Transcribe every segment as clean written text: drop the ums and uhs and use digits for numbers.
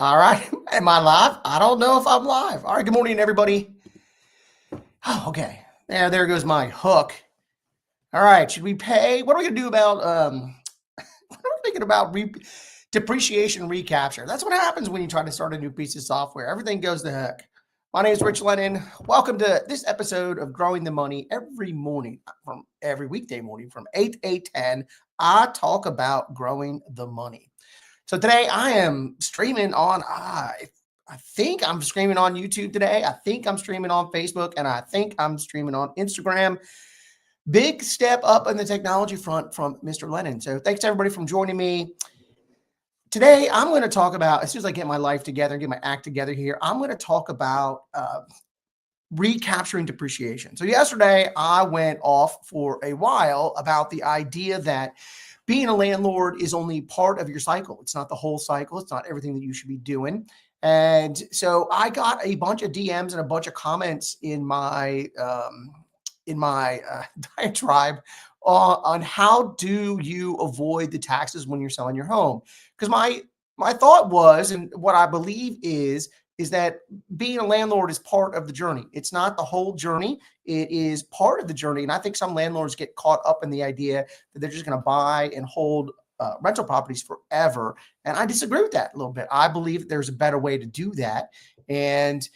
All right. Am I live? I don't know if I'm live. All right. Good morning, everybody. Oh, okay. There goes my hook. All right. Should we pay? What are we going to do about, what are we thinking about depreciation recapture? That's what happens when you try to start a new piece of software. Everything goes to heck. My name is Rich Lennon. Welcome to this episode of Growing the Money every morning, from every weekday morning from 8 to 8:10. I talk about growing the money. So today I am streaming on, I think I'm streaming on YouTube today. I think I'm streaming on Facebook, and I think I'm streaming on Instagram. Big step up in the technology front from Mr. Lennon. So thanks to everybody for joining me. Today, I'm going to talk about, as soon as I get my life together, get my act together here, I'm going to talk about recapturing depreciation. So yesterday, I went off for a while about the idea that being a landlord is only part of your cycle. It's not the whole cycle. It's not everything that you should be doing. And so I got a bunch of DMs and a bunch of comments in my diatribe on how do you avoid the taxes when you're selling your home. Because my thought was, and what I believe is that being a landlord is part of the journey. It's not the whole journey. It is part of the journey. And I think some landlords get caught up in the idea that they're just going to buy and hold rental properties forever. And I disagree with that a little bit. I believe there's a better way to do that. And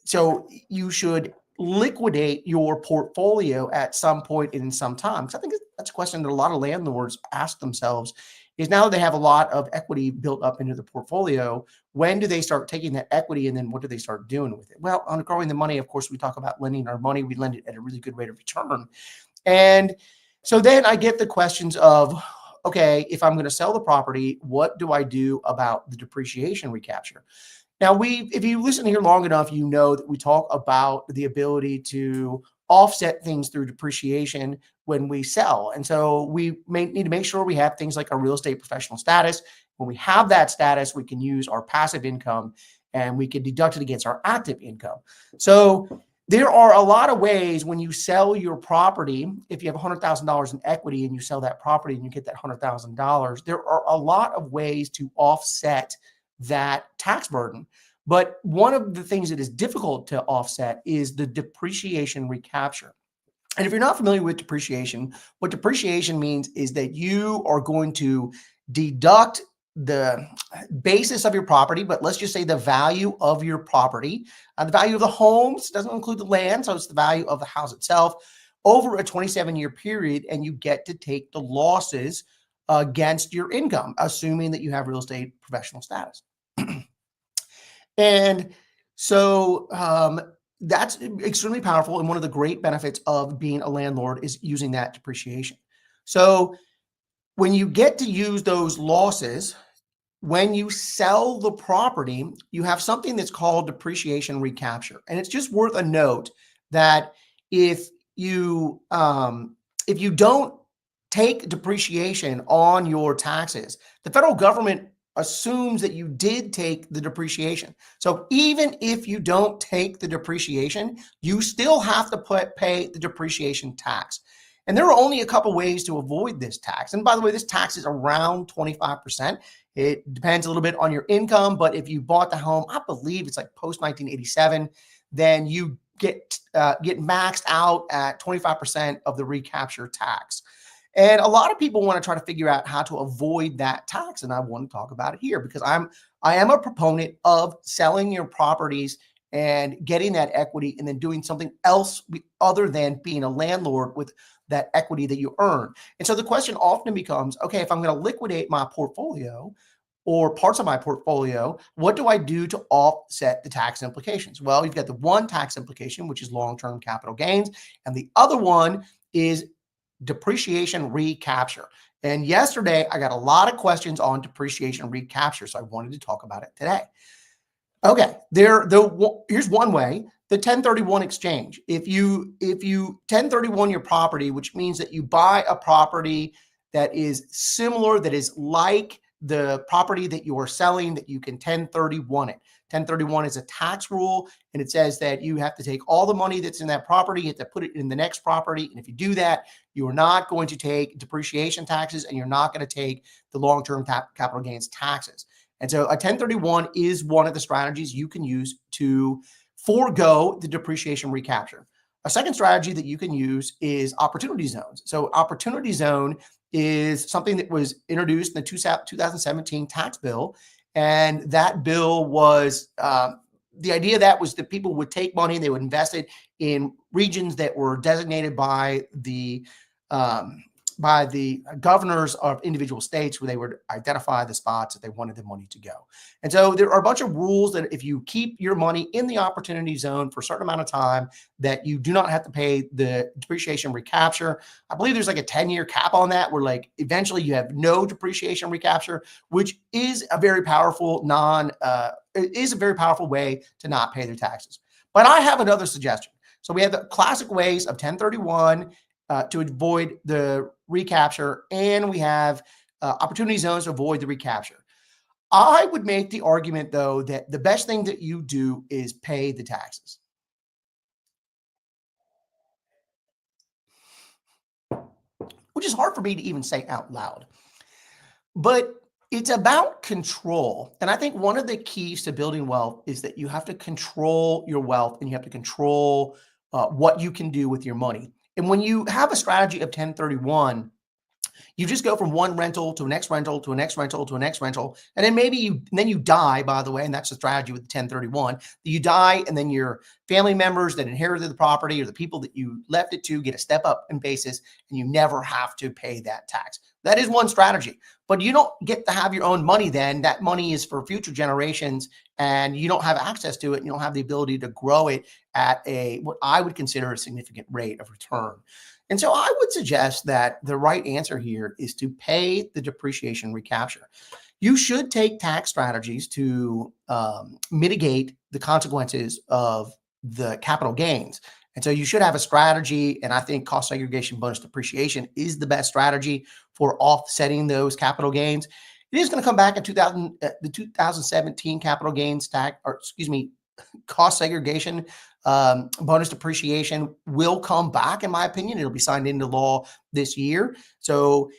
so you should liquidate your portfolio at some point in some time. Because I think that's a question that a lot of landlords ask themselves, is now that they have a lot of equity built up into the portfolio, when do they start taking that equity, and then what do they start doing with it? Well, on Growing the Money, of course, we talk about lending our money. We lend it at a really good rate of return. And so then I get the questions of, okay, if I'm going to sell the property, what do I do about the depreciation recapture? Now, if you listen here long enough, you know that we talk about the ability to offset things through depreciation when we sell. And so we need to make sure we have things like our real estate professional status. When we have that status, we can use our passive income and we can deduct it against our active income. So there are a lot of ways when you sell your property. If you have $100,000 in equity and you sell that property and you get that $100,000, there are a lot of ways to offset that tax burden. But one of the things that is difficult to offset is the depreciation recapture. And if you're not familiar with depreciation, what depreciation means is that you are going to deduct the basis of your property, but let's just say the value of your property, the value of the homes, doesn't include the land, so it's the value of the house itself, over a 27-year period, and you get to take the losses against your income, assuming that you have real estate professional status. And so that's extremely powerful. And one of the great benefits of being a landlord is using that depreciation. So when you get to use those losses, when you sell the property, you have something that's called depreciation recapture. And it's just worth a note that if you don't take depreciation on your taxes, the federal government assumes that you did take the depreciation. So even if you don't take the depreciation, you still have to pay the depreciation tax. And there are only a couple ways to avoid this tax. And by the way, this tax is around 25%. It depends a little bit on your income, but if you bought the home, I believe it's like post 1987, then you get maxed out at 25% of the recapture tax. And a lot of people want to try to figure out how to avoid that tax. And I want to talk about it here because I am a proponent of selling your properties and getting that equity and then doing something else other than being a landlord with that equity that you earn. And so the question often becomes, okay, if I'm going to liquidate my portfolio or parts of my portfolio, what do I do to offset the tax implications? Well, you've got the one tax implication, which is long-term capital gains. And the other one is depreciation recapture. And yesterday, I got a lot of questions on depreciation recapture, so I wanted to talk about it today. Okay, here's one way: the 1031 exchange. If you 1031 your property, which means that you buy a property that is similar, that is like the property that you are selling, that you can 1031 it. 1031 is a tax rule, and it says that you have to take all the money that's in that property, you have to put it in the next property. And if you do that, you are not going to take depreciation taxes, and you're not going to take the long-term capital gains taxes. And so a 1031 is one of the strategies you can use to forego the depreciation recapture. A second strategy that you can use is opportunity zones. So opportunity zone is something that was introduced in the 2017 tax bill. And that bill was the idea that was that people would take money and they would invest it in regions that were designated um, by the governors of individual states, where they would identify the spots that they wanted the money to go. And so there are a bunch of rules that if you keep your money in the opportunity zone for a certain amount of time, that you do not have to pay the depreciation recapture. I believe there's like a 10-year cap on that, where like eventually you have no depreciation recapture, which is a very powerful way to not pay their taxes. But I have another suggestion. So we have the classic ways of 1031 to avoid the recapture, and we have opportunity zones to avoid the recapture. I would make the argument, though, that the best thing that you do is pay the taxes, which is hard for me to even say out loud. But it's about control. And I think one of the keys to building wealth is that you have to control your wealth and you have to control what you can do with your money. And when you have a strategy of 1031, you just go from one rental to a next rental to a next rental to a next rental. And then then you die, by the way, and that's the strategy with 1031. You die, and then your family members that inherited the property or the people that you left it to get a step up in basis, and you never have to pay that tax. That is one strategy, but you don't get to have your own money then. That money is for future generations, and you don't have access to it. You don't have the ability to grow it at what I would consider a significant rate of return. And so I would suggest that the right answer here is to pay the depreciation recapture. You should take tax strategies to mitigate the consequences of the capital gains. And so you should have a strategy. And I think cost segregation bonus depreciation is the best strategy for offsetting those capital gains. It is going to come back in the 2017 capital gains tax, or excuse me, cost segregation bonus depreciation will come back, in my opinion. It'll be signed into law this year. So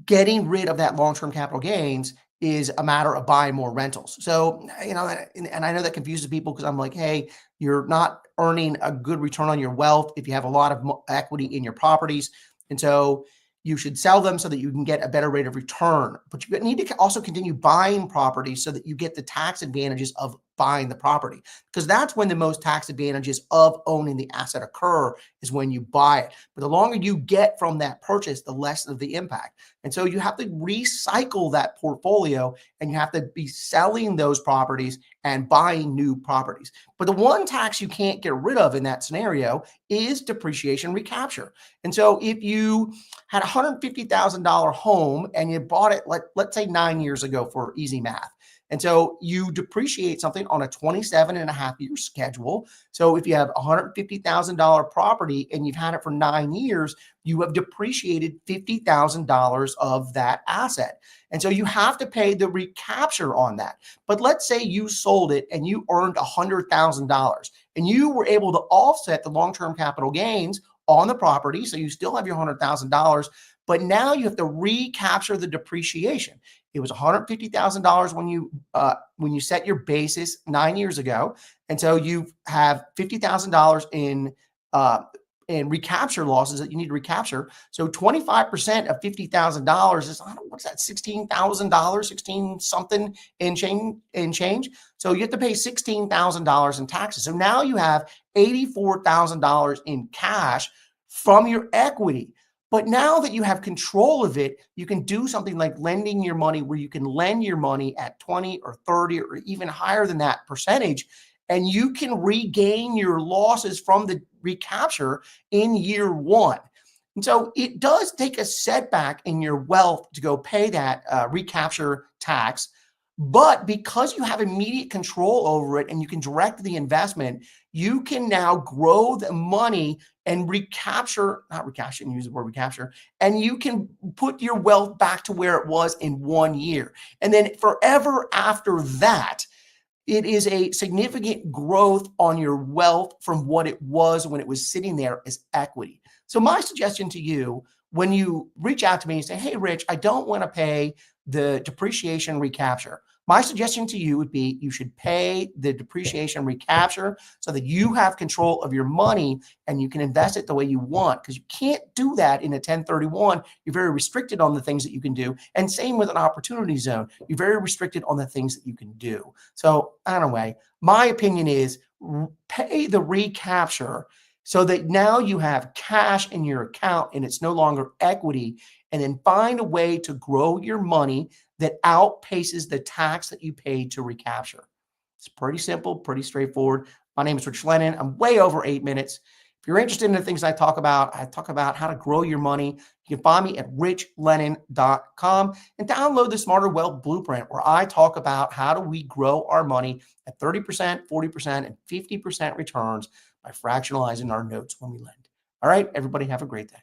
getting rid of that long-term capital gains is a matter of buying more rentals. So, and I know that confuses people, because I'm like, hey, you're not earning a good return on your wealth if you have a lot of equity in your properties. And so you should sell them so that you can get a better rate of return. But you need to also continue buying properties so that you get the tax advantages of buying the property, because that's when the most tax advantages of owning the asset occur, is when you buy it. But the longer you get from that purchase, the less of the impact. And so you have to recycle that portfolio, and you have to be selling those properties and buying new properties. But the one tax you can't get rid of in that scenario is depreciation recapture. And so if you had a $150,000 home and you bought it, let's say 9 years ago for easy math, and so you depreciate something on a 27.5-year schedule. So if you have a $150,000 property and you've had it for 9 years, you have depreciated $50,000 of that asset. And so you have to pay the recapture on that. But let's say you sold it and you earned $100,000 and you were able to offset the long-term capital gains on the property. So you still have your $100,000, but now you have to recapture the depreciation. It was $150,000 when you set your basis 9 years ago, and so you have $50,000 in recapture losses that you need to recapture. So 25% of $50,000 is, what's that, $16,000, 16 something in change. So you have to pay $16,000 in taxes. So now you have $84,000 in cash from your equity. But now that you have control of it, you can do something like lending your money, where you can lend your money at 20 or 30 or even higher than that percentage, and you can regain your losses from the recapture in year one. And so it does take a setback in your wealth to go pay that recapture tax. But because you have immediate control over it and you can direct the investment, you can now grow the money and not recapture, use the word recapture, and you can put your wealth back to where it was in 1 year. And then forever after that, it is a significant growth on your wealth from what it was when it was sitting there as equity. So my suggestion to you, when you reach out to me and say, hey, Rich, I don't want to pay the depreciation recapture. My suggestion to you would be you should pay the depreciation recapture so that you have control of your money and you can invest it the way you want, because you can't do that in a 1031. You're very restricted on the things that you can do. And same with an opportunity zone. You're very restricted on the things that you can do. So anyway, my opinion is pay the recapture so that now you have cash in your account and it's no longer equity, and then find a way to grow your money that outpaces the tax that you paid to recapture. It's pretty simple, pretty straightforward. My name is Rich Lennon. I'm way over 8 minutes. If you're interested in the things I talk about how to grow your money. You can find me at richlennon.com and download the Smarter Wealth Blueprint, where I talk about how do we grow our money at 30%, 40%, and 50% returns by fractionalizing our notes when we lend. All right, everybody have a great day.